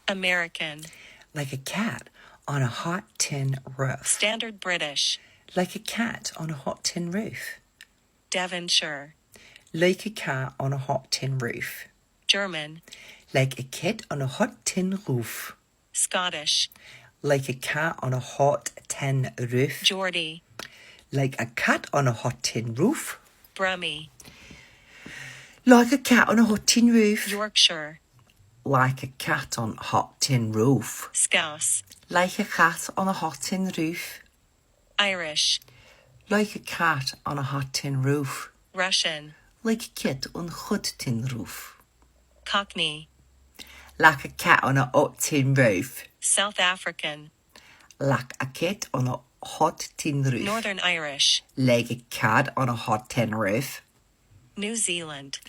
American. Like a cat on a hot tin roof. Standard British. Like a cat on a hot tin roof. Devonshire. Like a cat on a hot tin roof. German. Like a cat on a hot tin roof. Scottish. Like a cat on a hot tin roof. Geordie. Like a cat on a hot tin roof. Brummie. Like a cat on a hot tin roof. Yorkshire. Like a cat on a hot tin roof. Scouse. Like a cat on a hot tin roof. Irish. Like a cat on a hot tin roof. Russian. Like a cat on a hot tin roof. Cockney. Like a cat on a hot tin roof. South African. Like a cat on a hot tin roof. Northern Irish. Like a cat on a hot tin roof. New Zealand.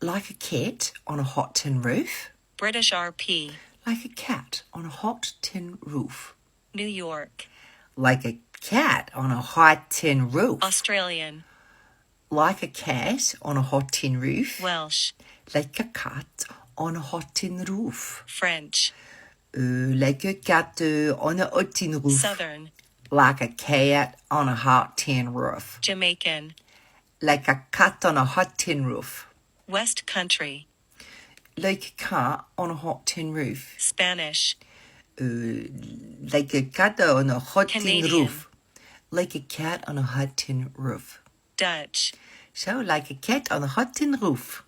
Like a cat on a hot tin roof. British RP. Like a cat on a hot tin roof. New York. Like a cat on a hot tin roof. Australian. Like a cat on a hot tin roof. Welsh. Like a cat on a hot tin roof. French. Like a cat on a hot tin roof. Southern. Like a cat on a hot tin roof. Jamaican. Like a cat on a hot tin roof. West Country. Like a cat on a hot tin roof. Spanish. Like a cat on a hot tin Canadian. roof. Like a cat on a hot tin roof. Dutch. So, like a cat on a hot tin roof.